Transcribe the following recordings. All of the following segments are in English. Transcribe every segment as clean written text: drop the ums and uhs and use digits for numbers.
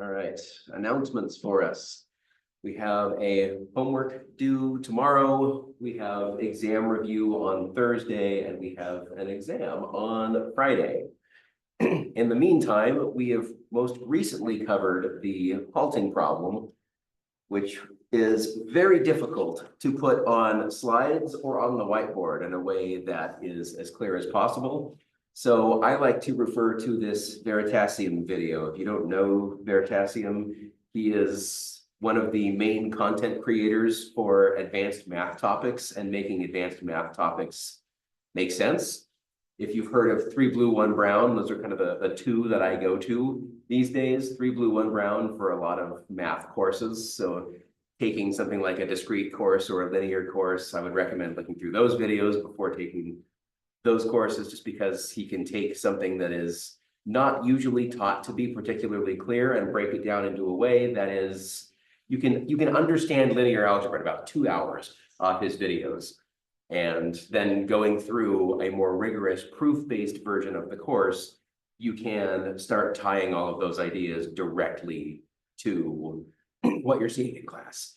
All right, announcements for us. We have a homework due tomorrow. We have exam review on Thursday, and we have an exam on Friday. In the meantime, we have most recently covered the halting problem, which is very difficult to put on slides or on the whiteboard in a way that is as clear as possible. So I like to refer to this Veritasium video. If you don't know Veritasium, he is one of the main content creators for advanced math topics and making advanced math topics make sense. If you've heard of 3 blue, 1 brown, those are kind of the two that I go to these days, 3 blue, 1 brown for a lot of math courses. So taking something like a discrete course or a linear course, I would recommend looking through those videos before taking those courses, just because he can take something that is not usually taught to be particularly clear and break it down into a way that is, you can understand linear algebra in about 2 hours off his videos. And then going through a more rigorous proof-based version of the course, you can start tying all of those ideas directly to what you're seeing in class.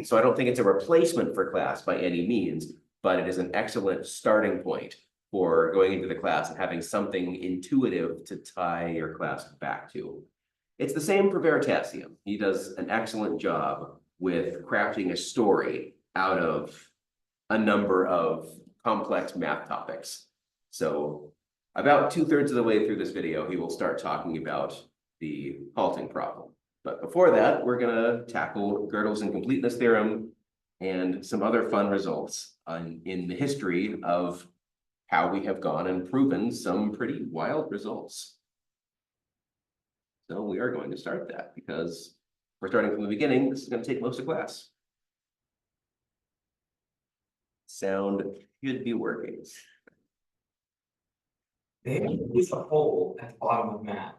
So I don't think it's a replacement for class by any means, but it is an excellent starting point for going into the class and having something intuitive to tie your class back to. It's the same for Veritasium. He does an excellent job with crafting a story out of a number of complex math topics. So about 2/3 of the way through this video, he will start talking about the halting problem. But before that, we're gonna tackle Gödel's incompleteness theorem and some other fun results in the history of how we have gone and proven some pretty wild results. So we are going to start that because we're starting from the beginning. This is going to take most of class. Sound should be working. There is a hole at the bottom of math.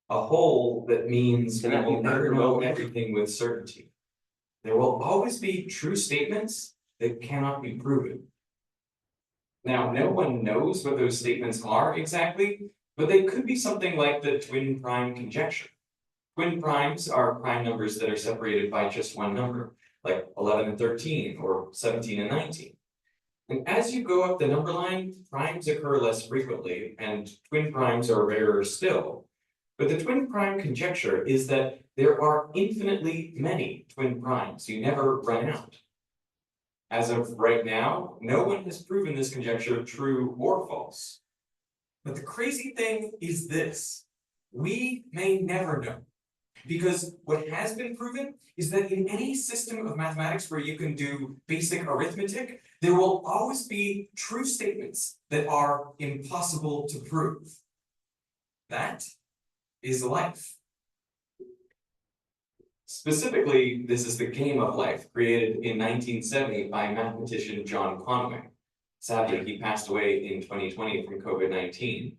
A hole that means we will never know everything with certainty. There will always be true statements that cannot be proven. Now, no one knows what those statements are exactly, but they could be something like the twin prime conjecture. Twin primes are prime numbers that are separated by just one number, like 11 and 13 or 17 and 19. And as you go up the number line, primes occur less frequently and twin primes are rarer still. But the twin prime conjecture is that there are infinitely many twin primes. You never run out. As of right now, no one has proven this conjecture true or false. But the crazy thing is this: we may never know. Because what has been proven is that in any system of mathematics where you can do basic arithmetic, there will always be true statements that are impossible to prove. That is life. Specifically, this is the game of life, created in 1970 by mathematician John Conway. Sadly, he passed away in 2020 from COVID-19.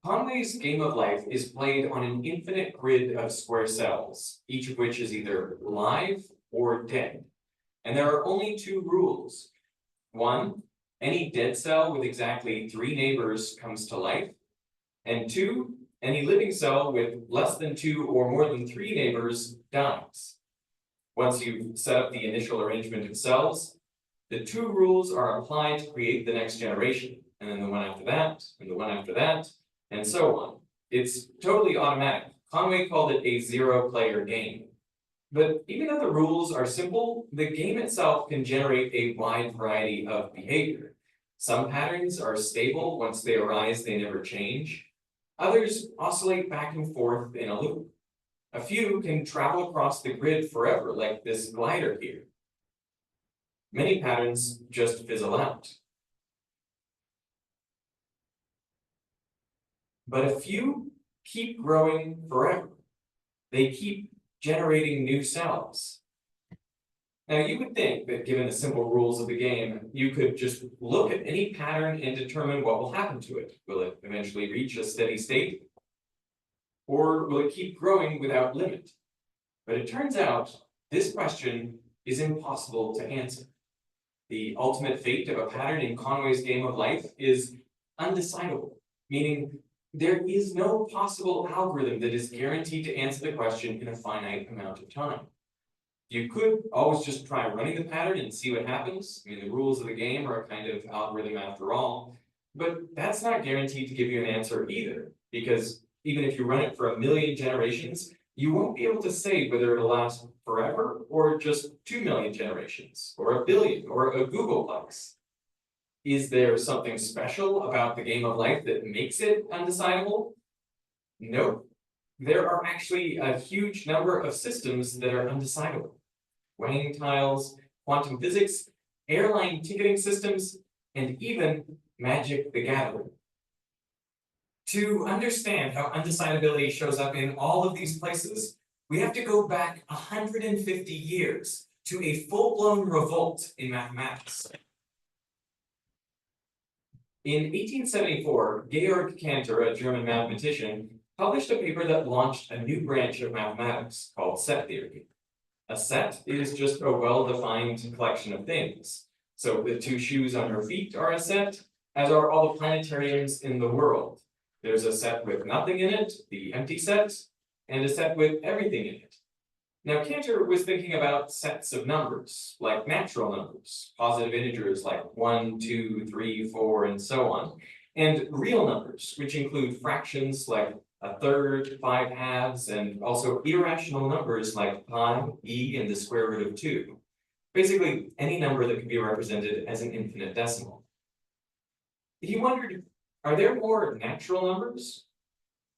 Conway's game of life is played on an infinite grid of square cells, each of which is either live or dead. And there are only 2 rules. 1, any dead cell with exactly 3 neighbors comes to life. And 2, any living cell with less than 2 or more than 3 neighbors dies. Once you've set up the initial arrangement of cells, the 2 rules are applied to create the next generation, and then the one after that, and the one after that, and so on. It's totally automatic. Conway called it a 0-player game. But even though the rules are simple, the game itself can generate a wide variety of behavior. Some patterns are stable. Once they arise, they never change. Others oscillate back and forth in a loop. A few can travel across the grid forever, like this glider here. Many patterns just fizzle out. But a few keep growing forever. They keep generating new cells. Now, you would think that given the simple rules of the game, you could just look at any pattern and determine what will happen to it. Will it eventually reach a steady state? Or will it keep growing without limit? But it turns out this question is impossible to answer. The ultimate fate of a pattern in Conway's game of life is undecidable, meaning There is no possible algorithm that is guaranteed to answer the question in a finite amount of time. You could always just try running the pattern and see what happens. I mean, the rules of the game are a kind of algorithm after all, but that's not guaranteed to give you an answer either, because even if you run it for 1,000,000 generations, you won't be able to say whether it'll last forever or just 2,000,000 generations, or 1,000,000,000, or a Googleplex. Is there something special about the game of life that makes it undecidable? Nope. There are actually a huge number of systems that are undecidable. Weighing tiles, quantum physics, airline ticketing systems, and even Magic the Gathering. To understand how undecidability shows up in all of these places, we have to go back 150 years to a full-blown revolt in mathematics. In 1874, Georg Cantor, a German mathematician, published a paper that launched a new branch of mathematics called set theory. A set is just a well-defined collection of things. So the two shoes on your feet are a set, as are all the planetariums in the world. There's a set with nothing in it, the empty set, and a set with everything in it. Now, Cantor was thinking about sets of numbers, like natural numbers, positive integers like 1, 2, 3, 4, and so on, and real numbers, which include fractions like a third, 5 halves, and also irrational numbers like pi, e, and the square root of 2. Basically, any number that can be represented as an infinite decimal. He wondered, are there more natural numbers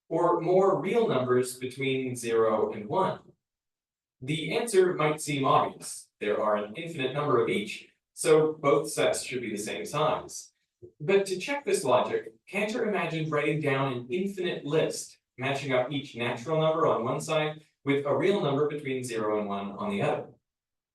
or more real numbers between 0 and 1? The answer might seem obvious. There are an infinite number of each, so both sets should be the same size. But to check this logic, Cantor imagined writing down an infinite list, matching up each natural number on one side with a real number between 0 and 1 on the other.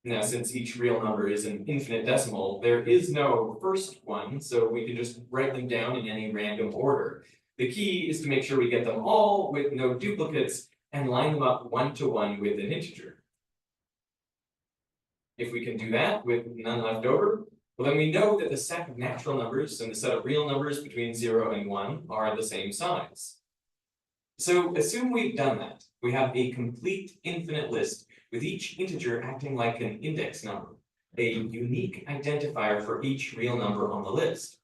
Now, since each real number is an infinite decimal, there is no first one, so we can just write them down in any random order. The key is to make sure we get them all with no duplicates and line them up one-to-one with an integer. If we can do that with none left over, well, then we know that the set of natural numbers and the set of real numbers between 0 and 1 are the same size. So assume we've done that. We have a complete infinite list with each integer acting like an index number, a unique identifier for each real number on the list.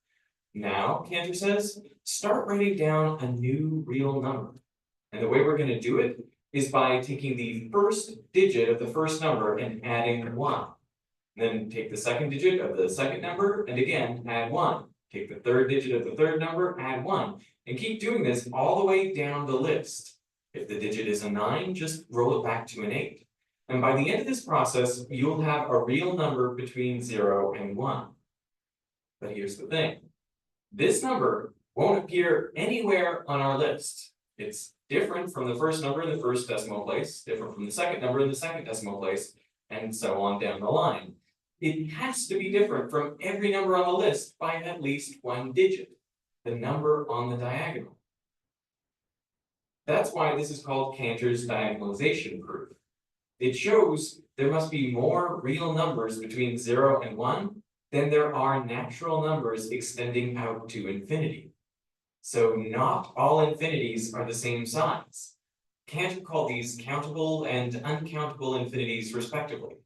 Now, Cantor says, start writing down a new real number. And the way we're going to do it is by taking the first digit of the first number and adding 1. Then take the second digit of the second number and again add 1. Take the third digit of the third number, add 1. And keep doing this all the way down the list. If the digit is a 9, just roll it back to an 8. And by the end of this process, you'll have a real number between 0 and 1. But here's the thing. This number won't appear anywhere on our list. It's different from the first number in the first decimal place, different from the second number in the second decimal place, and so on down the line. It has to be different from every number on the list by at least 1 digit, the number on the diagonal. That's why this is called Cantor's diagonalization proof. It shows there must be more real numbers between 0 and 1 than there are natural numbers extending out to infinity. So not all infinities are the same size. Cantor called these countable and uncountable infinities respectively.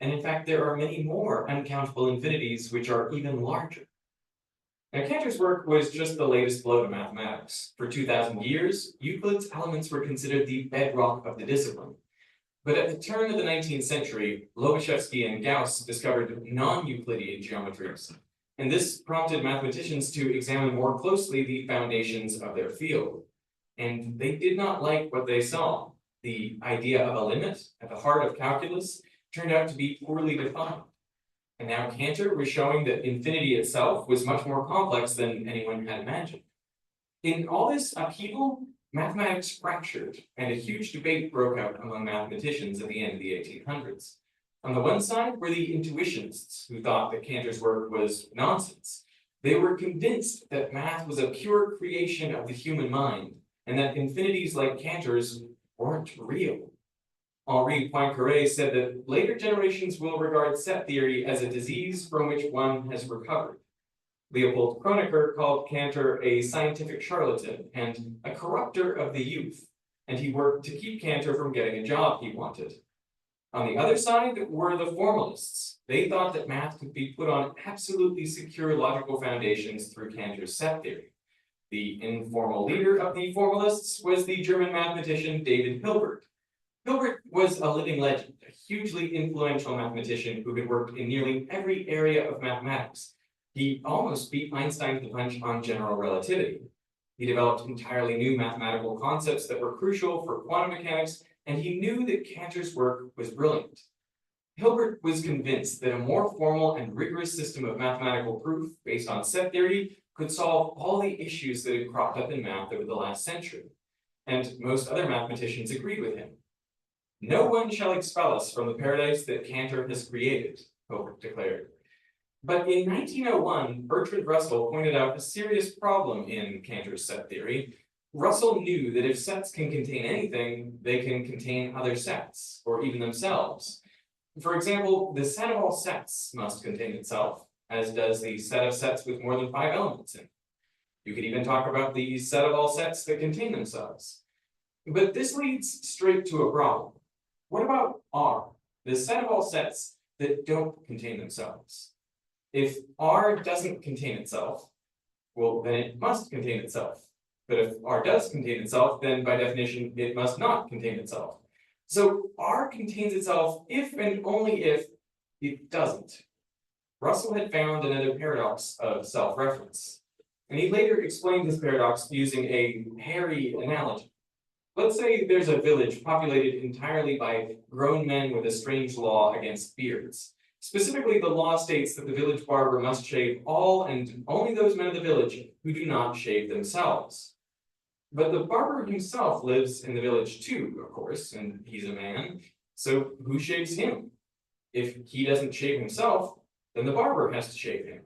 And in fact, there are many more uncountable infinities which are even larger. Now, Cantor's work was just the latest blow to mathematics. For 2,000 years, Euclid's elements were considered the bedrock of the discipline. But at the turn of the 19th century, Lobachevsky and Gauss discovered non-Euclidean geometries. And this prompted mathematicians to examine more closely the foundations of their field. And they did not like what they saw. The idea of a limit at the heart of calculus turned out to be poorly defined. And now Cantor was showing that infinity itself was much more complex than anyone had imagined. In all this upheaval, mathematics fractured, and a huge debate broke out among mathematicians at the end of the 1800s. On the one side were the intuitionists, who thought that Cantor's work was nonsense. They were convinced that math was a pure creation of the human mind, and that infinities like Cantor's weren't real. Henri Poincaré said that later generations will regard set theory as a disease from which one has recovered. Leopold Kronecker called Cantor a scientific charlatan and a corrupter of the youth, and he worked to keep Cantor from getting a job he wanted. On the other side were the formalists. They thought that math could be put on absolutely secure logical foundations through Cantor's set theory. The informal leader of the formalists was the German mathematician David Hilbert. Hilbert was a living legend, a hugely influential mathematician who had worked in nearly every area of mathematics. He almost beat Einstein to the punch on general relativity. He developed entirely new mathematical concepts that were crucial for quantum mechanics, and he knew that Cantor's work was brilliant. Hilbert was convinced that a more formal and rigorous system of mathematical proof based on set theory could solve all the issues that had cropped up in math over the last century, and most other mathematicians agreed with him. "No one shall expel us from the paradise that Cantor has created," Hilbert declared. But in 1901, Bertrand Russell pointed out a serious problem in Cantor's set theory. Russell knew that if sets can contain anything, they can contain other sets, or even themselves. For example, the set of all sets must contain itself, as does the set of sets with more than 5 elements in it. You could even talk about the set of all sets that contain themselves. But this leads straight to a problem. What about R, the set of all sets that don't contain themselves? If R doesn't contain itself, well, then it must contain itself. But if R does contain itself, then by definition, it must not contain itself. So R contains itself if and only if it doesn't. Russell had found another paradox of self-reference, and he later explained his paradox using a hairy analogy. Let's say there's a village populated entirely by grown men with a strange law against beards. Specifically, the law states that the village barber must shave all and only those men of the village who do not shave themselves. But the barber himself lives in the village too, of course, and he's a man, so who shaves him? If he doesn't shave himself, then the barber has to shave him.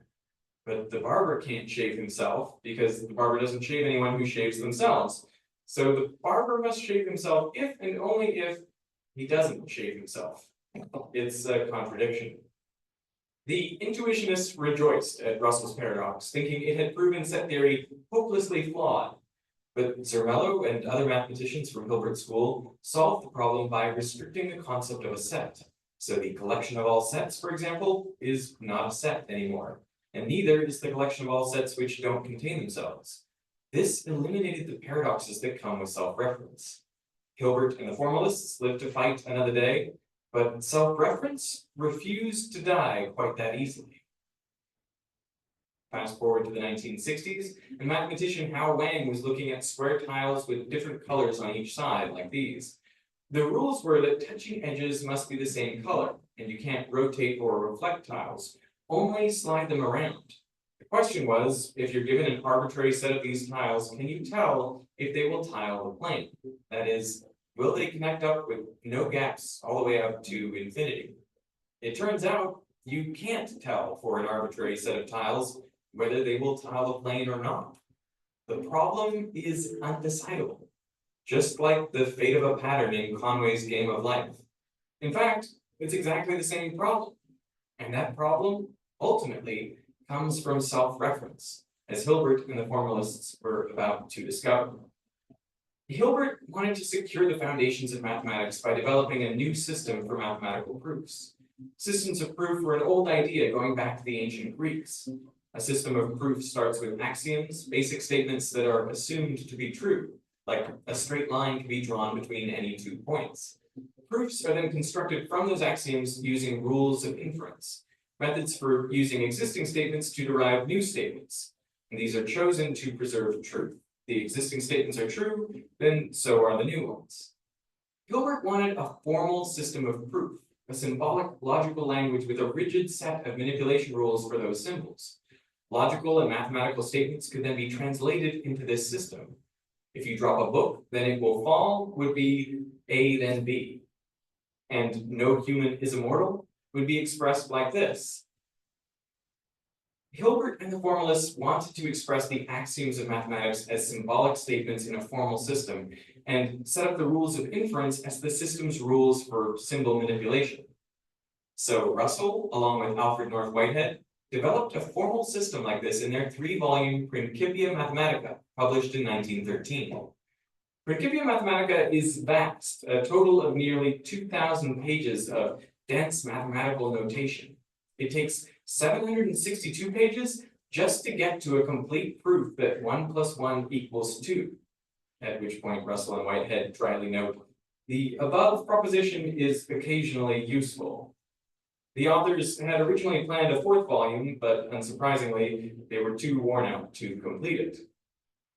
But the barber can't shave himself because the barber doesn't shave anyone who shaves themselves. So the barber must shave himself if and only if he doesn't shave himself. It's a contradiction. The intuitionists rejoiced at Russell's paradox, thinking it had proven set theory hopelessly flawed. But Zermelo and other mathematicians from Hilbert School solved the problem by restricting the concept of a set. So the collection of all sets, for example, is not a set anymore, and neither is the collection of all sets which don't contain themselves. This eliminated the paradoxes that come with self-reference. Hilbert and the formalists lived to fight another day, but self-reference refused to die quite that easily. Fast forward to the 1960s, and mathematician Hao Wang was looking at square tiles with different colors on each side, like these. The rules were that touching edges must be the same color, and you can't rotate or reflect tiles, only slide them around. The question was, if you're given an arbitrary set of these tiles, can you tell if they will tile the plane? That is, will they connect up with no gaps all the way up to infinity? It turns out you can't tell for an arbitrary set of tiles whether they will tile the plane or not. The problem is undecidable, just like the fate of a pattern in Conway's Game of Life. In fact, it's exactly the same problem. And that problem, ultimately, comes from self-reference, as Hilbert and the formalists were about to discover. Hilbert wanted to secure the foundations of mathematics by developing a new system for mathematical proofs. Systems of proof were an old idea going back to the ancient Greeks. A system of proof starts with axioms, basic statements that are assumed to be true, like a straight line can be drawn between any 2 points. Proofs are then constructed from those axioms using rules of inference, methods for using existing statements to derive new statements. And these are chosen to preserve truth. The existing statements are true, then so are the new ones. Hilbert wanted a formal system of proof, a symbolic logical language with a rigid set of manipulation rules for those symbols. Logical and mathematical statements could then be translated into this system. If you drop a book, then it will fall would be A then B. And no human is immortal would be expressed like this. Hilbert and the formalists wanted to express the axioms of mathematics as symbolic statements in a formal system and set up the rules of inference as the system's rules for symbol manipulation. So Russell, along with Alfred North Whitehead, developed a formal system like this in their 3-volume Principia Mathematica, published in 1913. Principia Mathematica is vast, a total of nearly 2,000 pages of dense mathematical notation. It takes 762 pages just to get to a complete proof that 1 + 1 = 2. At which point Russell and Whitehead dryly note, the above proposition is occasionally useful. The authors had originally planned a 4th volume, but unsurprisingly, they were too worn out to complete it.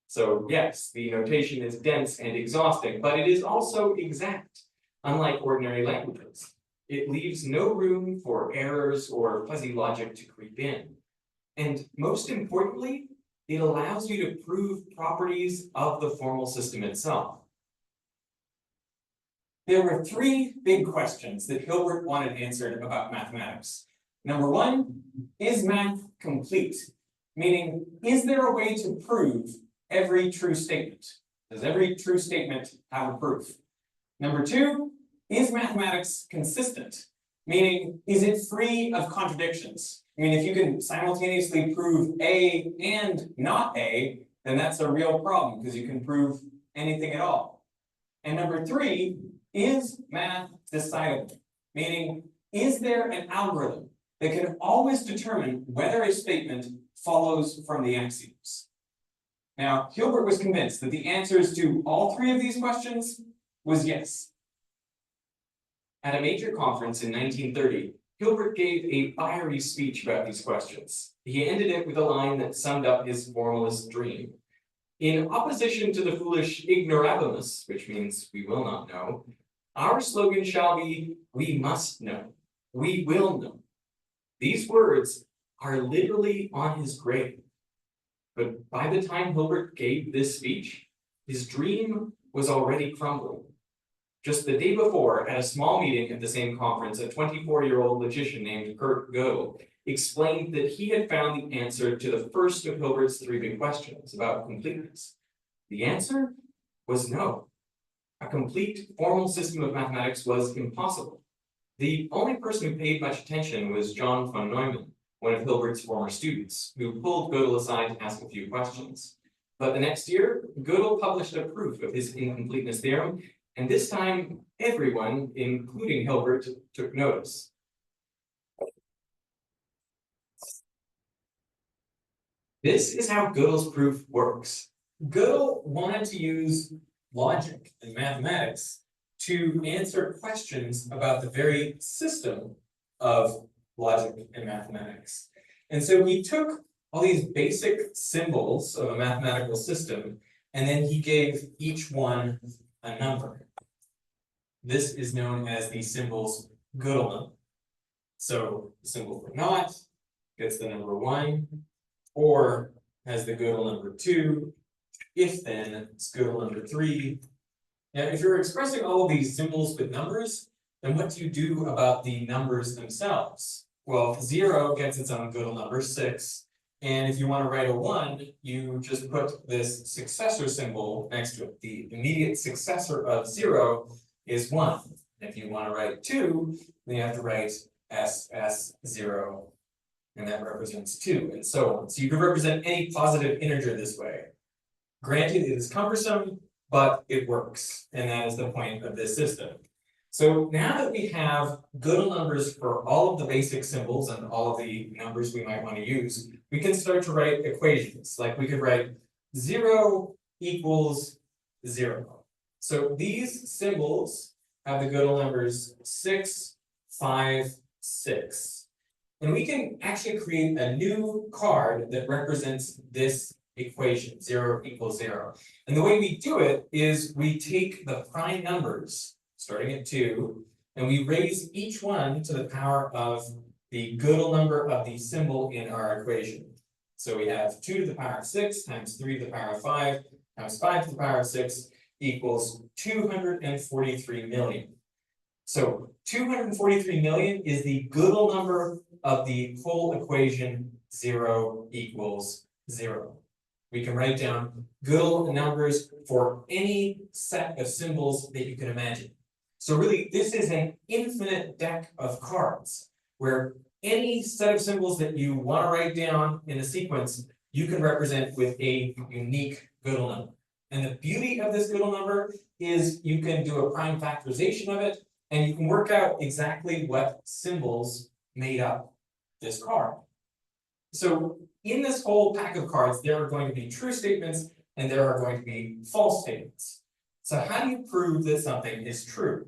So yes, the notation is dense and exhausting, but it is also exact, unlike ordinary languages. It leaves no room for errors or fuzzy logic to creep in. And most importantly, it allows you to prove properties of the formal system itself. There were 3 big questions that Hilbert wanted answered about mathematics. Number 1, is math complete? Meaning, is there a way to prove every true statement? Does every true statement have a proof? Number 2, is mathematics consistent? Meaning, is it free of contradictions? I mean, if you can simultaneously prove A and not A, then that's a real problem because you can prove anything at all. And number 3, is math decidable? Meaning, is there an algorithm that can always determine whether a statement follows from the axioms? Now, Hilbert was convinced that the answers to all 3 of these questions was yes. At a major conference in 1930, Hilbert gave a fiery speech about these questions. He ended it with a line that summed up his formalist dream. In opposition to the foolish ignorabimus, which means we will not know, our slogan shall be, we must know, we will know. These words are literally on his grave. But by the time Hilbert gave this speech, his dream was already crumbling. Just the day before, at a small meeting at the same conference, a 24-year-old logician named Kurt Gödel explained that he had found the answer to the first of Hilbert's 3 big questions about completeness. The answer was no. A complete formal system of mathematics was impossible. The only person who paid much attention was John von Neumann, one of Hilbert's former students, who pulled Gödel aside to ask a few questions. But the next year, Gödel published a proof of his incompleteness theorem, and this time everyone, including Hilbert, took notice. This is how Gödel's proof works. Gödel wanted to use logic and mathematics to answer questions about the very system of logic and mathematics. And so he took all these basic symbols of a mathematical system, and then he gave each one a number. This is known as the symbol's Gödel number. So the symbol for not gets the number 1, or has the Gödel number 2, if then it's Gödel number 3. Now, if you're expressing all of these symbols with numbers, then what do you do about the numbers themselves? Well, 0 gets its own Gödel number, 6. And if you want to write a 1, you just put this successor symbol next to it. The immediate successor of 0 is 1. If you want to write 2, then you have to write SS0, and that represents 2, and so on. So you can represent any positive integer this way. Granted, it is cumbersome, but it works, and that is the point of this system. So now that we have Gödel numbers for all of the basic symbols and all of the numbers we might want to use, we can start to write equations. Like we could write 0 equals 0. So these symbols have the Gödel numbers 6, 5, 6. And we can actually create a new card that represents this equation, 0 equals 0. And the way we do it is we take the prime numbers, starting at 2, and we raise each one to the power of the Gödel number of the symbol in our equation. So we have 2 to the power of 6 times 3 to the power of 5 times 5 to the power of 6 equals 243 million. So 243 million is the Gödel number of the whole equation 0 equals 0. We can write down Gödel numbers for any set of symbols that you can imagine. So really, this is an infinite deck of cards where any set of symbols that you want to write down in a sequence, you can represent with a unique Gödel number. And the beauty of this Gödel number is you can do a prime factorization of it, and you can work out exactly what symbols made up this card. So in this whole pack of cards, there are going to be true statements and there are going to be false statements. So how do you prove that something is true?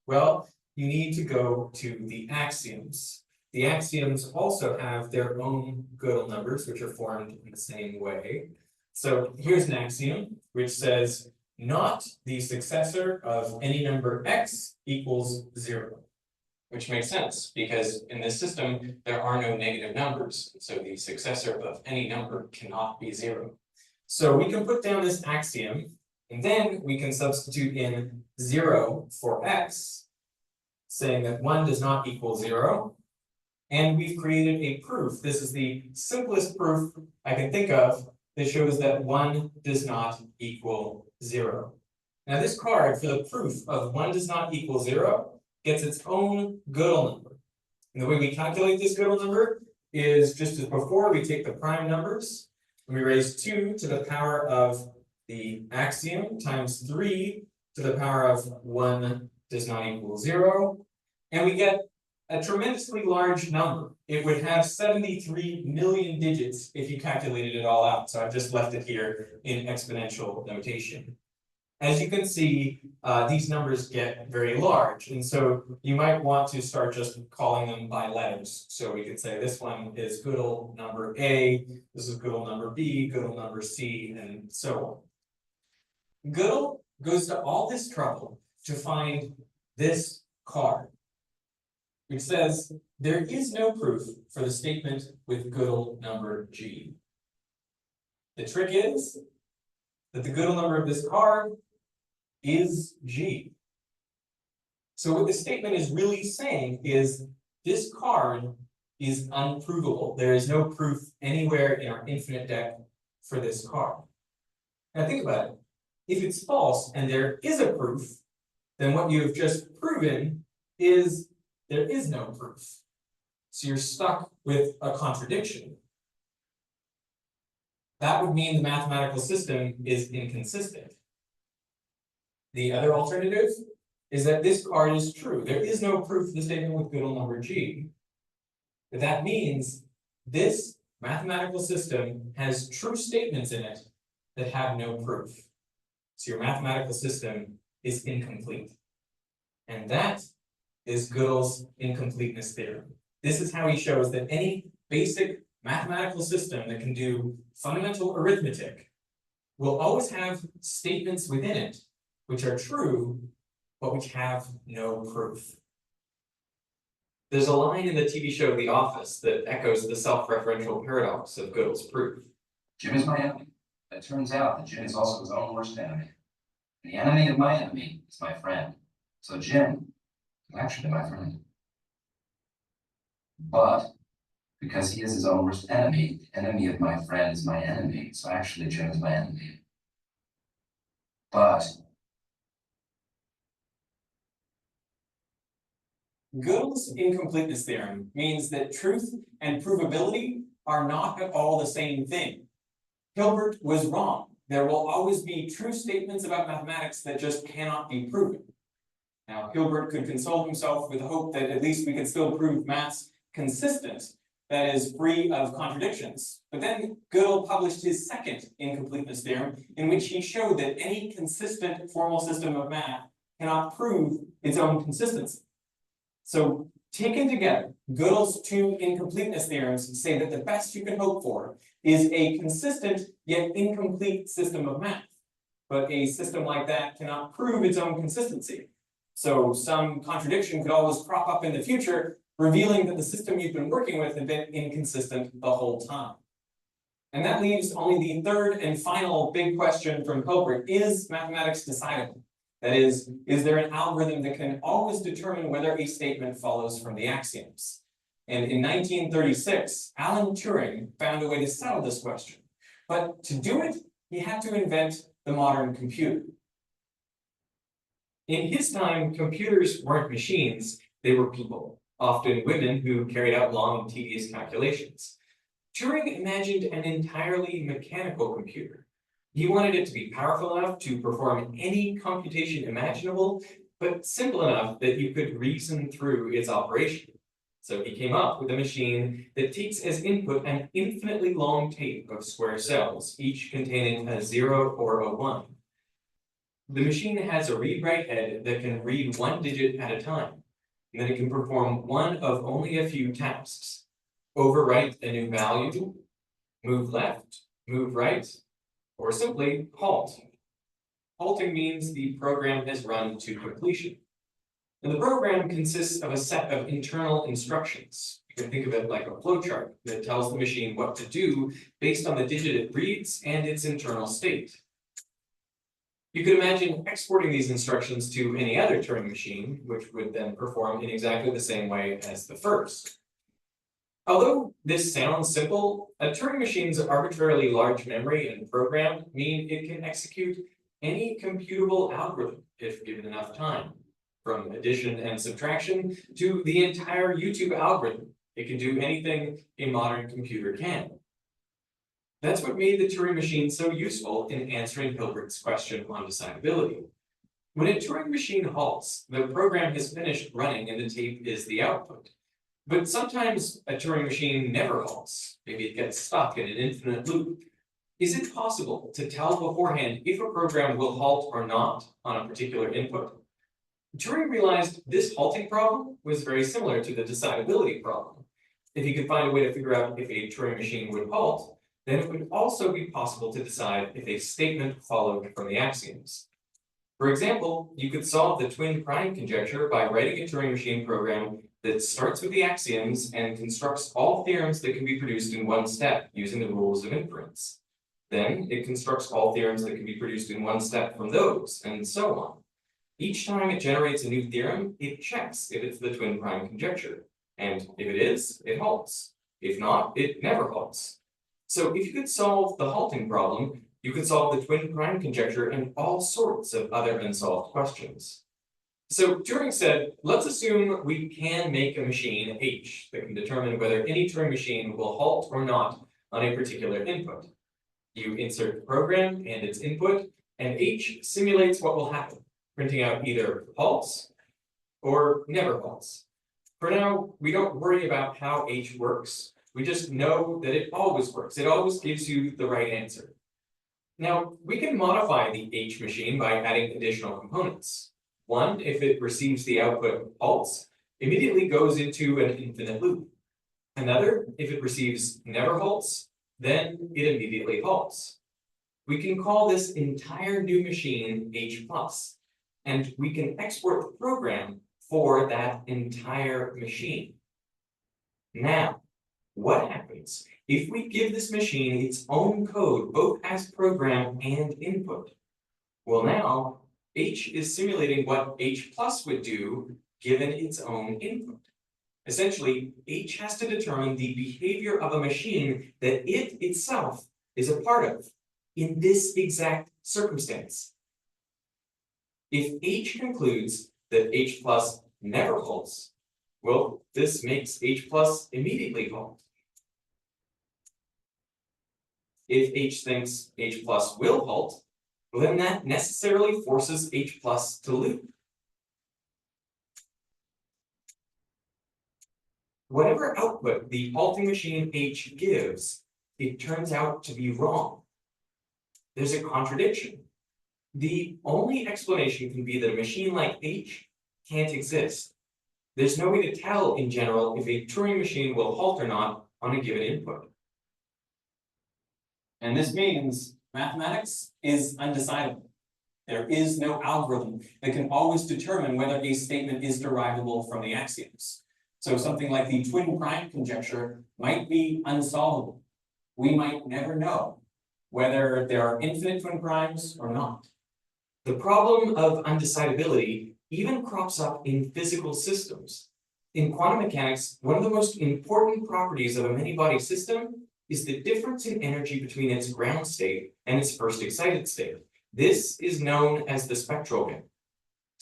Well, you need to go to the axioms. The axioms also have their own Gödel numbers, which are formed in the same way. So here's an axiom which says not the successor of any number x equals 0. Which makes sense, because in this system, there are no negative numbers. So the successor of any number cannot be 0. So we can put down this axiom, and then we can substitute in 0 for x, saying that 1 does not equal 0. And we've created a proof. This is the simplest proof I can think of that shows that 1 does not equal 0. Now this card, for the proof of 1 does not equal 0, gets its own Gödel number. And the way we calculate this Gödel number is just as before, we take the prime numbers and we raise 2 to the power of the axiom times 3 to the power of 1 does not equal 0. And we get a tremendously large number. It would have 73 million digits if you calculated it all out. So I've just left it here in exponential notation. As you can see, these numbers get very large, and so you might want to start just calling them by letters. So we could say this one is Gödel number A, this is Gödel number B, Gödel number C, and so on. Gödel goes to all this trouble to find this card, which says there is no proof for the statement with Gödel number G. The trick is that the Gödel number of this card is G. So what the statement is really saying is this card is unprovable. There is no proof anywhere in our infinite deck for this card. Now think about it. If it's false and there is a proof, then what you have just proven is there is no proof. So you're stuck with a contradiction. That would mean the mathematical system is inconsistent. The other alternative is that this card is true. There is no proof of the statement with Gödel number G. But that means this mathematical system has true statements in it that have no proof. So your mathematical system is incomplete. And that is Gödel's incompleteness theorem. This is how he shows that any basic mathematical system that can do fundamental arithmetic will always have statements within it which are true, but which have no proof. There's a line in the TV show The Office that echoes the self-referential paradox of Gödel's proof. Jim is my enemy. It turns out that Jim is also his own worst enemy. And the enemy of my enemy is my friend. So Jim is actually my friend. But because he is his own worst enemy, the enemy of my friend is my enemy. So actually Jim is my enemy. But Gödel's incompleteness theorem means that truth and provability are not at all the same thing. Hilbert was wrong. There will always be true statements about mathematics that just cannot be proven. Now, Hilbert could console himself with the hope that at least we can still prove maths consistent, that is, free of contradictions. But then Gödel published his second incompleteness theorem, in which he showed that any consistent formal system of math cannot prove its own consistency. So, taken together, Gödel's two incompleteness theorems say that the best you can hope for is a consistent yet incomplete system of math. But a system like that cannot prove its own consistency. So some contradiction could always crop up in the future, revealing that the system you've been working with had been inconsistent the whole time. And that leaves only the third and final big question from Hilbert: is mathematics decidable? That is there an algorithm that can always determine whether a statement follows from the axioms? And in 1936, Alan Turing found a way to settle this question. But to do it, he had to invent the modern computer. In his time, computers weren't machines, they were people. often women who carried out long and tedious calculations. Turing imagined an entirely mechanical computer. He wanted it to be powerful enough to perform any computation imaginable, but simple enough that you could reason through its operation. So he came up with a machine that takes as input an infinitely long tape of square cells, each containing a 0 or a 1. The machine has a read-write head that can read one digit at a time, and then it can perform one of only a few tasks. Overwrite a new value, move left, move right, or simply halt. Halting means the program has run to completion. And the program consists of a set of internal instructions. You can think of it like a flowchart that tells the machine what to do based on the digit it reads and its internal state. You could imagine exporting these instructions to any other Turing machine, which would then perform in exactly the same way as the first. Although this sounds simple, a Turing machine's arbitrarily large memory and program mean it can execute any computable algorithm if given enough time. From addition and subtraction to the entire YouTube algorithm, it can do anything a modern computer can. That's what made the Turing machine so useful in answering Hilbert's question on decidability. When a Turing machine halts, the program has finished running and the tape is the output. But sometimes a Turing machine never halts. Maybe it gets stuck in an infinite loop. Is it possible to tell beforehand if a program will halt or not on a particular input? Turing realized this halting problem was very similar to the decidability problem. If he could find a way to figure out if a Turing machine would halt, then it would also be possible to decide if a statement followed from the axioms. For example, you could solve the twin prime conjecture by writing a Turing machine program that starts with the axioms and constructs all theorems that can be produced in one step using the rules of inference. Then it constructs all theorems that can be produced in one step from those, and so on. Each time it generates a new theorem, it checks if it's the twin prime conjecture. And if it is, it halts. If not, it never halts. So if you could solve the halting problem, you could solve the twin prime conjecture and all sorts of other unsolved questions. So Turing said, let's assume we can make a machine H that can determine whether any Turing machine will halt or not on a particular input. You insert the program and its input, and H simulates what will happen, printing out either halts or never halts. For now, we don't worry about how H works. We just know that it always works. It always gives you the right answer. Now, we can modify the H machine by adding additional components. One, if it receives the output halts, immediately goes into an infinite loop. Another, if it receives never halts, then it immediately halts. We can call this entire new machine H+, and we can export the program for that entire machine. Now, what happens if we give this machine its own code, both as program and input? Well, now, H is simulating what H+ would do given its own input. Essentially, H has to determine the behavior of a machine that it itself is a part of in this exact circumstance. If H concludes that H+ never halts, well, this makes H+ immediately halt. If H thinks H+ will halt, well, then that necessarily forces H+ to loop. Whatever output the halting machine H gives, it turns out to be wrong. There's a contradiction. The only explanation can be that a machine like H can't exist. There's no way to tell in general if a Turing machine will halt or not on a given input. And this means mathematics is undecidable. There is no algorithm that can always determine whether a statement is derivable from the axioms. So something like the twin prime conjecture might be unsolvable. We might never know whether there are infinite twin primes or not. The problem of undecidability even crops up in physical systems. In quantum mechanics, one of the most important properties of a many-body system is the difference in energy between its ground state and its first excited state. This is known as the spectral gap.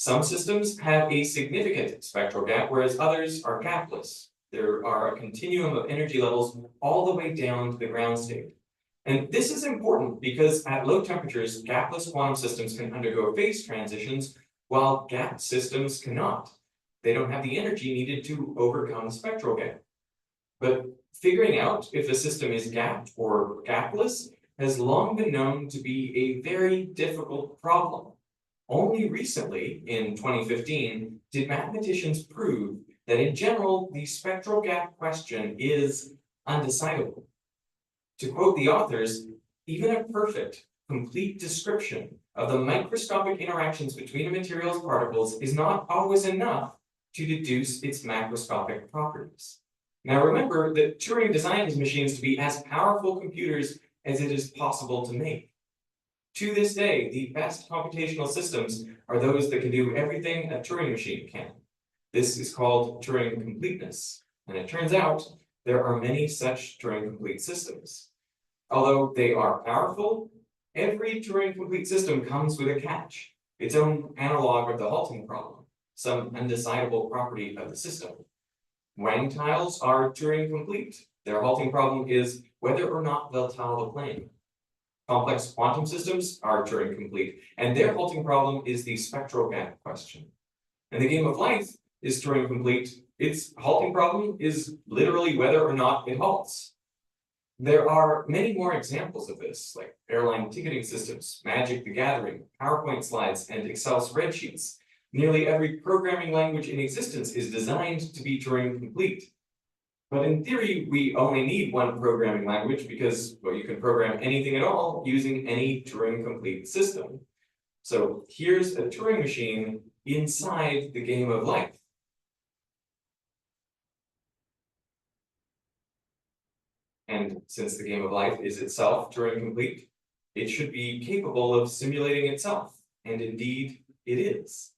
Some systems have a significant spectral gap, whereas others are gapless. There are a continuum of energy levels all the way down to the ground state. And this is important because at low temperatures, gapless quantum systems can undergo phase transitions, while gapped systems cannot. They don't have the energy needed to overcome the spectral gap. But figuring out if a system is gapped or gapless has long been known to be a very difficult problem. Only recently, in 2015, did mathematicians prove that in general, the spectral gap question is undecidable. To quote the authors, even a perfect, complete description of the microscopic interactions between a material's particles is not always enough to deduce its macroscopic properties. Now remember that Turing designed his machines to be as powerful computers as it is possible to make. To this day, the best computational systems are those that can do everything a Turing machine can. This is called Turing completeness, and it turns out there are many such Turing complete systems. Although they are powerful, every Turing complete system comes with a catch, its own analog of the halting problem, some undecidable property of the system. Wang tiles are Turing complete. Their halting problem is whether or not they'll tile the plane. Complex quantum systems are Turing complete, and their halting problem is the spectral gap question. And the game of life is Turing complete. Its halting problem is literally whether or not it halts. There are many more examples of this, like airline ticketing systems, Magic the Gathering, PowerPoint slides, and Excel spreadsheets. Nearly every programming language in existence is designed to be Turing complete. But in theory, we only need one programming language because, well, you can program anything at all using any Turing complete system. So here's a Turing machine inside the game of life. And since the game of life is itself Turing complete, it should be capable of simulating itself. And indeed, it is.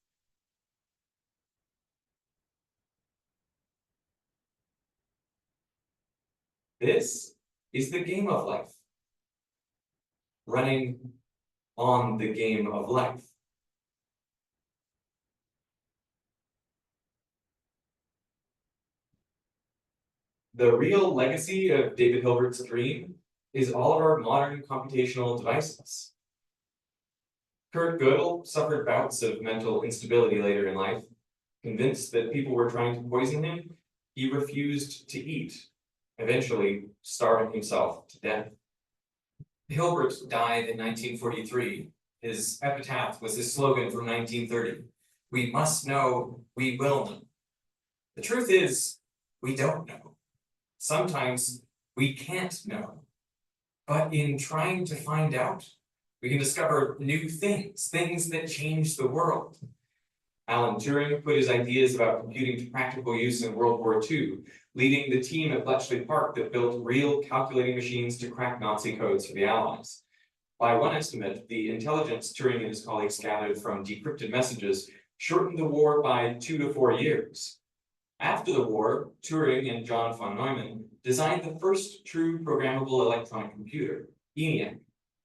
This is the game of life, running on the game of life. The real legacy of David Hilbert's dream is all of our modern computational devices. Kurt Gödel suffered bouts of mental instability later in life. Convinced that people were trying to poison him, he refused to eat, eventually starving himself to death. Hilbert died in 1943. His epitaph was his slogan from 1930. We must know, we will know. The truth is, we don't know. Sometimes we can't know. But in trying to find out, we can discover new things, things that change the world. Alan Turing put his ideas about computing to practical use in World War II, leading the team at Bletchley Park that built real calculating machines to crack Nazi codes for the Allies. By one estimate, the intelligence Turing and his colleagues gathered from decrypted messages shortened the war by 2 to 4 years. After the war, Turing and John von Neumann designed the first true programmable electronic computer, ENIAC,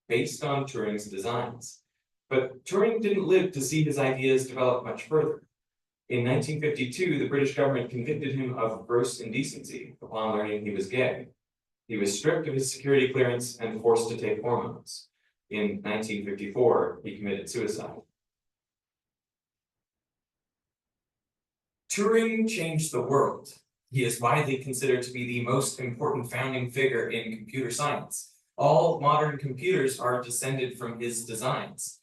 based on Turing's designs. But Turing didn't live to see his ideas develop much further. In 1952, the British government convicted him of gross indecency upon learning he was gay. He was stripped of his security clearance and forced to take hormones. In 1954, he committed suicide. Turing changed the world. He is widely considered to be the most important founding figure in computer science. All modern computers are descended from his designs.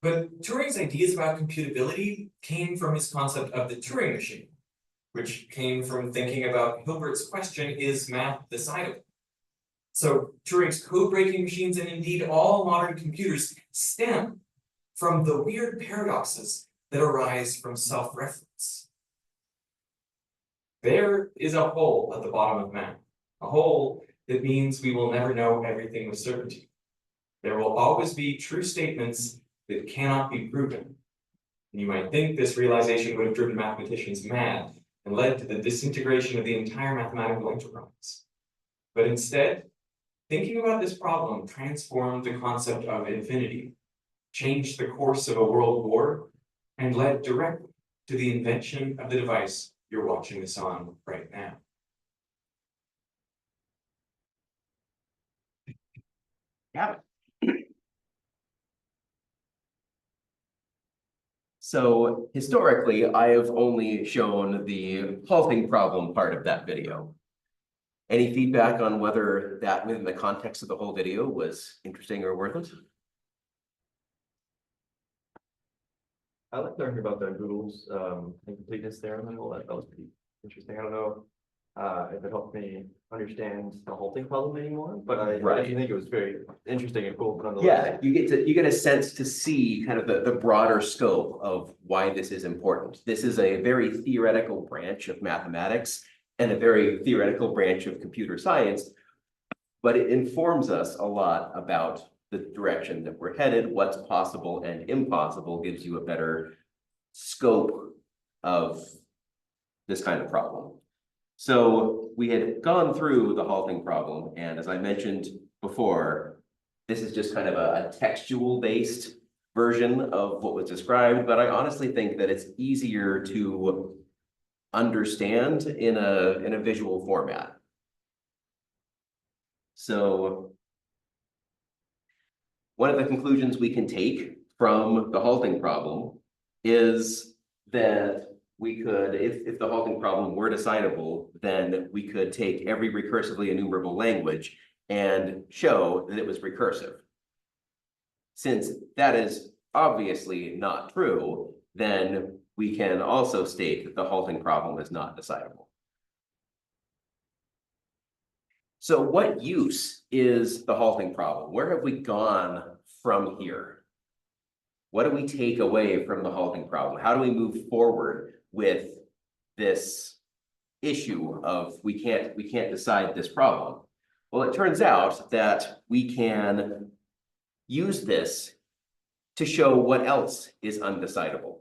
But Turing's ideas about computability came from his concept of the Turing machine, which came from thinking about Hilbert's question, is math decidable? So Turing's code-breaking machines, and indeed all modern computers, stem from the weird paradoxes that arise from self-reference. There is a hole at the bottom of math, a hole that means we will never know everything with certainty. There will always be true statements that cannot be proven. And you might think this realization would have driven mathematicians mad and led to the disintegration of the entire mathematical enterprise. But instead, thinking about this problem transformed the concept of infinity, changed the course of a world war, and led directly to the invention of the device you're watching this on right now. Yeah. So historically, I have only shown the halting problem part of that video. Any feedback on whether that within the context of the whole video was interesting or worth it? I like learning about the Google's incompleteness there and all that. That was pretty interesting. I don't know if it helped me understand the halting problem anymore, but I Right. definitely think it was very interesting and cool nonetheless. Yeah, you get a sense to see kind of the broader scope of why this is important. This is a very theoretical branch of mathematics and a very theoretical branch of computer science, but it informs us a lot about the direction that we're headed, what's possible and impossible, gives you a better scope of this kind of problem. So we had gone through the halting problem, and as I mentioned before, this is just kind of a textual based version of what was described, but I honestly think that it's easier to understand in a visual format. So one of the conclusions we can take from the halting problem is that we could, if the halting problem were decidable, then we could take every recursively enumerable language and show that it was recursive. Since that is obviously not true, then we can also state that the halting problem is not decidable. So what use is the halting problem? Where have we gone from here? What do we take away from the halting problem? How do we move forward with this issue of we can't decide this problem? Well, it turns out that we can use this to show what else is undecidable.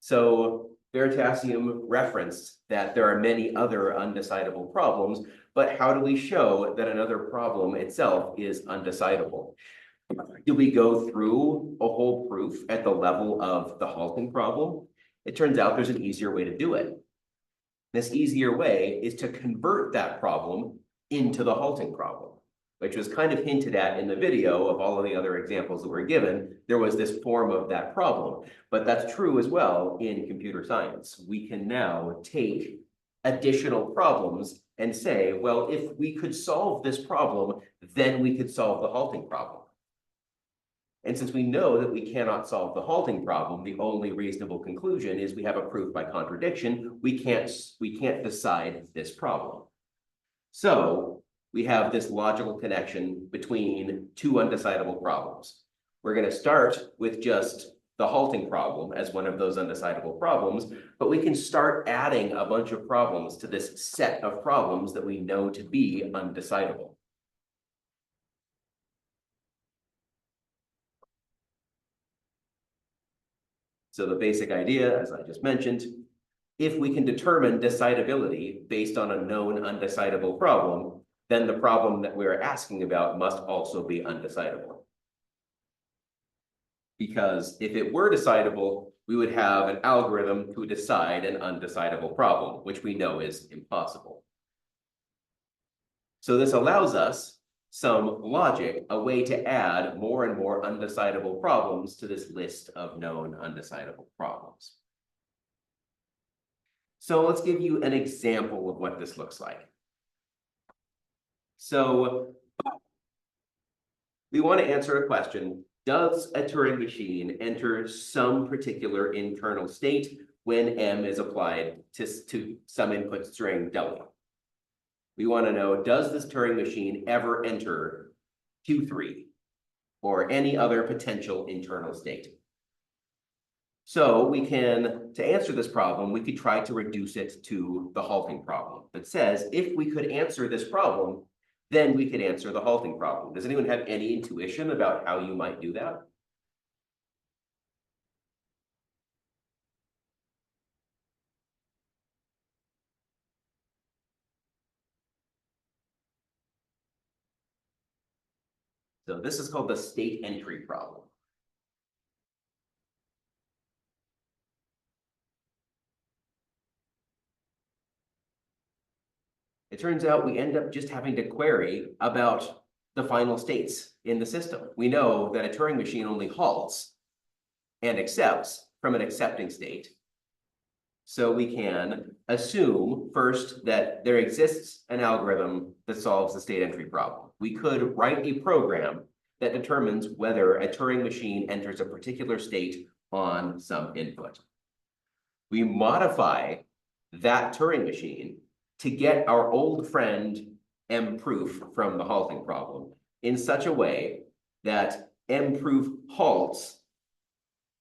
So Veritasium referenced that there are many other undecidable problems, but how do we show that another problem itself is undecidable? Do we go through a whole proof at the level of the halting problem? It turns out there's an easier way to do it. This easier way is to convert that problem into the halting problem, which was kind of hinted at in the video of all of the other examples that were given. There was this form of that problem, but that's true as well in computer science. We can now take additional problems and say, well, if we could solve this problem, then we could solve the halting problem. And since we know that we cannot solve the halting problem, the only reasonable conclusion is we have a proof by contradiction. We can't decide this problem. So we have this logical connection between two undecidable problems. We're going to start with just the halting problem as one of those undecidable problems, but we can start adding a bunch of problems to this set of problems that we know to be undecidable. So the basic idea, as I just mentioned, if we can determine decidability based on a known undecidable problem, then the problem that we're asking about must also be undecidable. Because if it were decidable, we would have an algorithm to decide an undecidable problem, which we know is impossible. So this allows us some logic, a way to add more and more undecidable problems to this list of known undecidable problems. So let's give you an example of what this looks like. So we want to answer a question: does a Turing machine enter some particular internal state when M is applied to some input string W? We want to know, does this Turing machine ever enter Q3 or any other potential internal state? So we can, to answer this problem, we could try to reduce it to the halting problem that says, if we could answer this problem, then we could answer the halting problem. Does anyone have any intuition about how you might do that? So this is called the state entry problem. It turns out we end up just having to query about the final states in the system. We know that a Turing machine only halts and accepts from an accepting state. So we can assume first that there exists an algorithm that solves the state entry problem. We could write a program that determines whether a Turing machine enters a particular state on some input. We modify that Turing machine to get our old friend mproof from the halting problem in such a way that mproof halts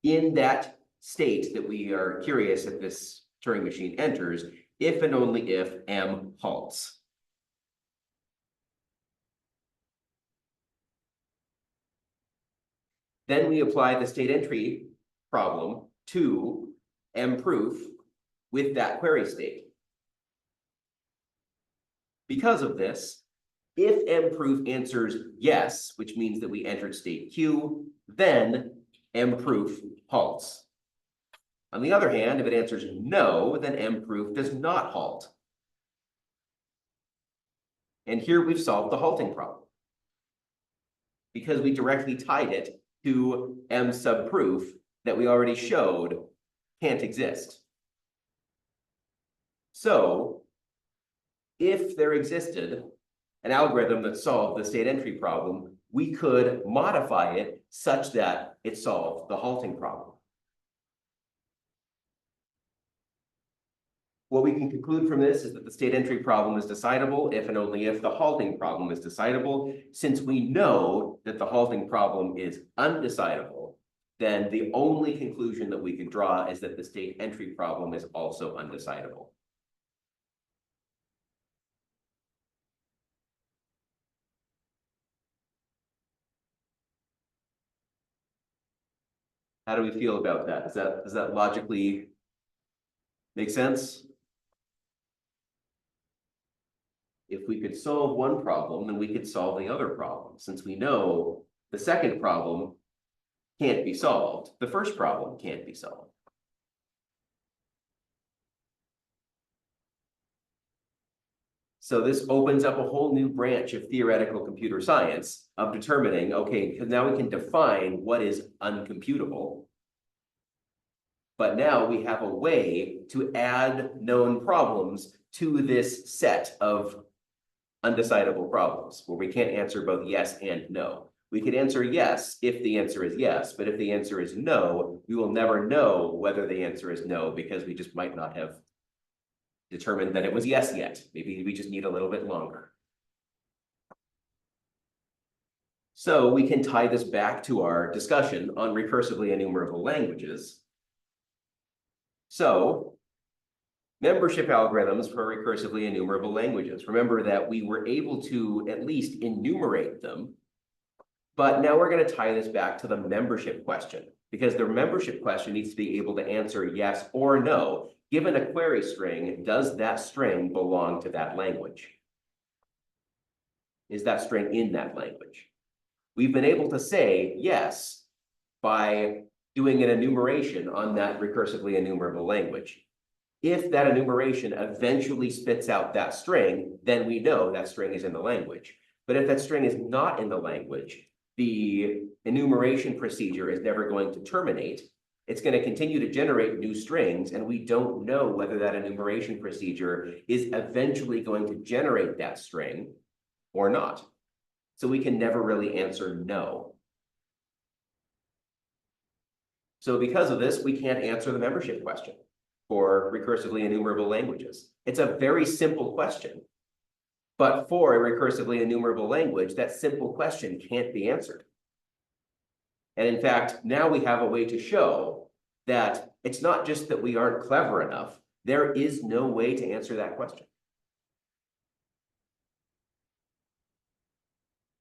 in that state that we are curious if this Turing machine enters, if and only if m halts. Then we apply the state entry problem to mproof with that query state. Because of this, if mproof answers yes, which means that we entered state Q, then mproof halts. On the other hand, if it answers no, then mproof does not halt. And here we've solved the halting problem, because we directly tied it to m subproof that we already showed can't exist. So if there existed an algorithm that solved the state entry problem, we could modify it such that it solved the halting problem. What we can conclude from this is that the state entry problem is decidable if and only if the halting problem is decidable. Since we know that the halting problem is undecidable, then the only conclusion that we can draw is that the state entry problem is also undecidable. How do we feel about that? Does that logically make sense? If we could solve one problem, then we could solve the other problem. Since we know the second problem can't be solved, the first problem can't be solved. So this opens up a whole new branch of theoretical computer science of determining, okay, because now we can define what is uncomputable. But now we have a way to add known problems to this set of undecidable problems where we can't answer both yes and no. We could answer yes if the answer is yes, but if the answer is no, we will never know whether the answer is no because we just might not have determined that it was yes yet. Maybe we just need a little bit longer. So we can tie this back to our discussion on recursively enumerable languages. So membership algorithms for recursively enumerable languages. Remember that we were able to at least enumerate them, but now we're going to tie this back to the membership question, because the membership question needs to be able to answer yes or no. Given a query string, does that string belong to that language? Is that string in that language? We've been able to say yes by doing an enumeration on that recursively enumerable language. If that enumeration eventually spits out that string, then we know that string is in the language. But if that string is not in the language, the enumeration procedure is never going to terminate. It's going to continue to generate new strings, and we don't know whether that enumeration procedure is eventually going to generate that string or not. So we can never really answer no. So because of this, we can't answer the membership question for recursively enumerable languages. It's a very simple question, but for a recursively enumerable language, that simple question can't be answered. And in fact, now we have a way to show that it's not just that we aren't clever enough, there is no way to answer that question.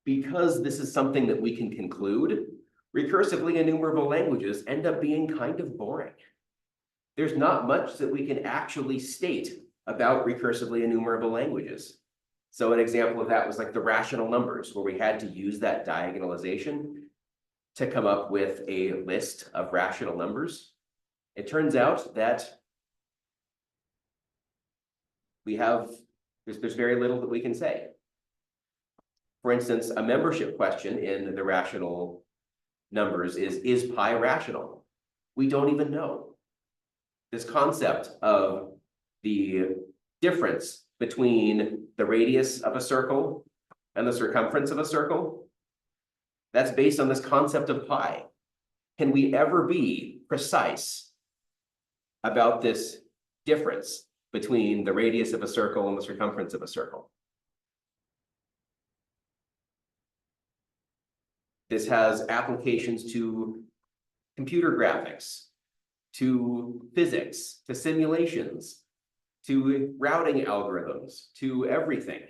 Because this is something that we can conclude, recursively enumerable languages end up being kind of boring. There's not much that we can actually state about recursively enumerable languages. So an example of that was like the rational numbers, where we had to use that diagonalization to come up with a list of rational numbers. It turns out that we have There's very little that we can say. For instance, a membership question in the rational numbers is pi rational? We don't even know. This concept of the difference between the radius of a circle and the circumference of a circle, that's based on this concept of pi. Can we ever be precise about this difference between the radius of a circle and the circumference of a circle? This has applications to computer graphics, to physics, to simulations, to routing algorithms, to everything.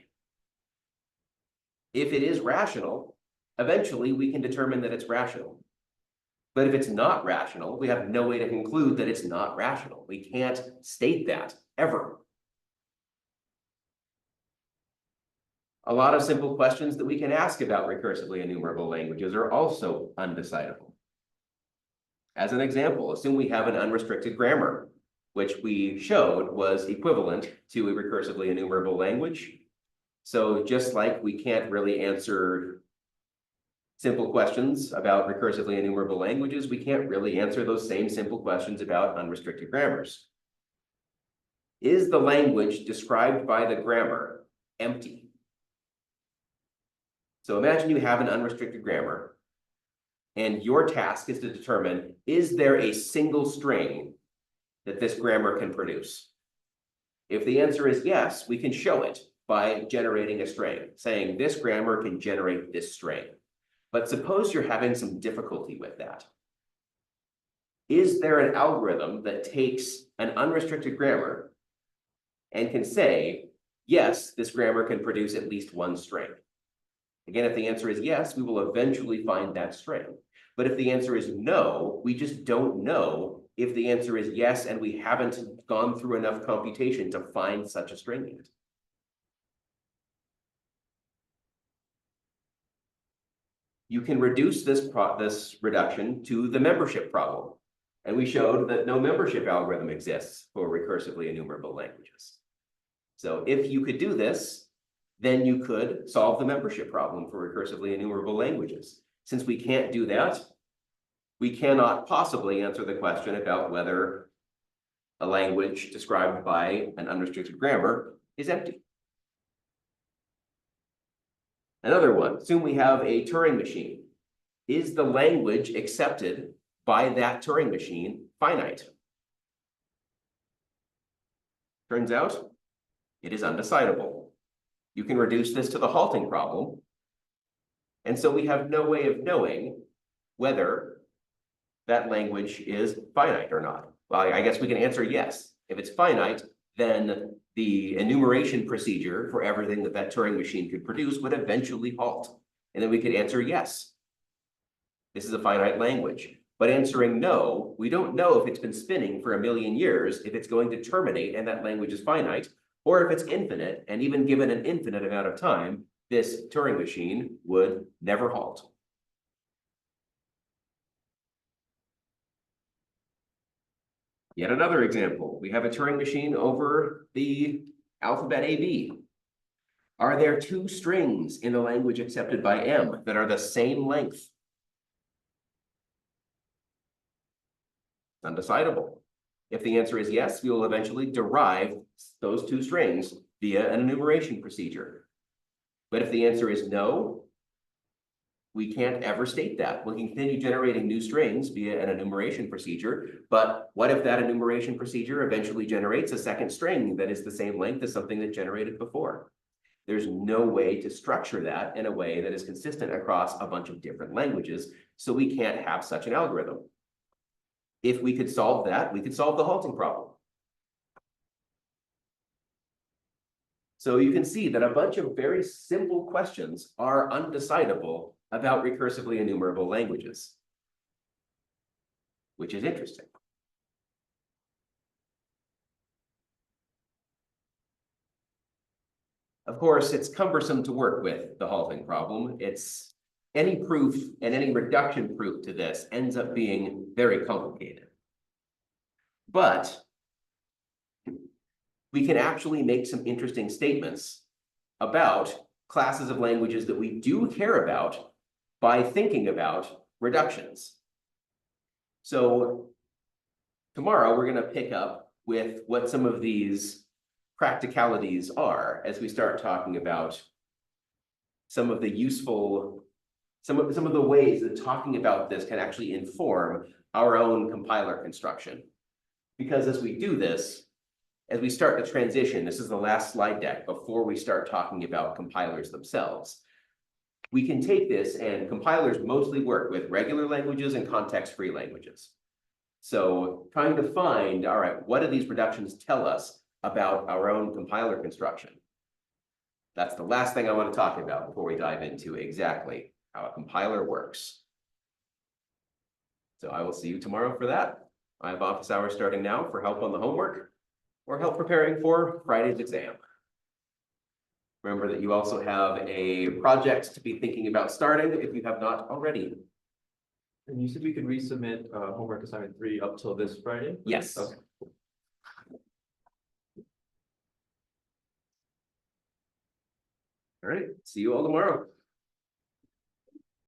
If it is rational, eventually we can determine that it's rational. But if it's not rational, we have no way to conclude that it's not rational. We can't state that ever. A lot of simple questions that we can ask about recursively enumerable languages are also undecidable. As an example, assume we have an unrestricted grammar, which we showed was equivalent to a recursively enumerable language. So just like we can't really answer simple questions about recursively enumerable languages, we can't really answer those same simple questions about unrestricted grammars. Is the language described by the grammar empty? So imagine you have an unrestricted grammar, and your task is to determine, is there a single string that this grammar can produce? If the answer is yes, we can show it by generating a string, saying this grammar can generate this string. But suppose you're having some difficulty with that. Is there an algorithm that takes an unrestricted grammar and can say, yes, this grammar can produce at least one string? Again, if the answer is yes, we will eventually find that string. But if the answer is no, we just don't know if the answer is yes, and we haven't gone through enough computation to find such a string yet. You can reduce this reduction to the membership problem. And we showed that no membership algorithm exists for recursively enumerable languages. So if you could do this, then you could solve the membership problem for recursively enumerable languages. Since we can't do that, we cannot possibly answer the question about whether a language described by an unrestricted grammar is empty. Another one, assume we have a Turing machine. Is the language accepted by that Turing machine finite? Turns out it is undecidable. You can reduce this to the halting problem. And so we have no way of knowing whether that language is finite or not. Well, I guess we can answer yes. If it's finite, then the enumeration procedure for everything that that Turing machine could produce would eventually halt. And then we could answer yes. This is a finite language. But answering no, we don't know if it's been spinning for 1 million years, if it's going to terminate and that language is finite, or if it's infinite, and even given an infinite amount of time, this Turing machine would never halt. Yet another example, we have a Turing machine over the alphabet AB. Are there 2 strings in the language accepted by M that are the same length? Undecidable. If the answer is yes, we will eventually derive those 2 strings via an enumeration procedure. But if the answer is no, we can't ever state that. We can continue generating new strings via an enumeration procedure, but what if that enumeration procedure eventually generates a second string that is the same length as something that generated before? There's no way to structure that in a way that is consistent across a bunch of different languages, so we can't have such an algorithm. If we could solve that, we could solve the halting problem. So you can see that a bunch of very simple questions are undecidable about recursively enumerable languages, which is interesting. Of course, it's cumbersome to work with the halting problem. It's any proof and any reduction proof to this ends up being very complicated. But we can actually make some interesting statements about classes of languages that we do care about by thinking about reductions. So tomorrow, we're gonna pick up with what some of these practicalities are as we start talking about some of the useful, some of the ways that talking about this can actually inform our own compiler construction. Because as we do this, as we start to transition, this is the last slide deck before we start talking about compilers themselves. We can take this, and compilers mostly work with regular languages and context-free languages. So trying to find, all right, what do these reductions tell us about our own compiler construction? That's the last thing I want to talk about before we dive into exactly how a compiler works. So I will see you tomorrow for that. I have office hours starting now for help on the homework or help preparing for Friday's exam. Remember that you also have a project to be thinking about starting if you have not already. And you said we could resubmit homework assignment 3 up till this Friday? Yes. Okay. All right, see you all tomorrow.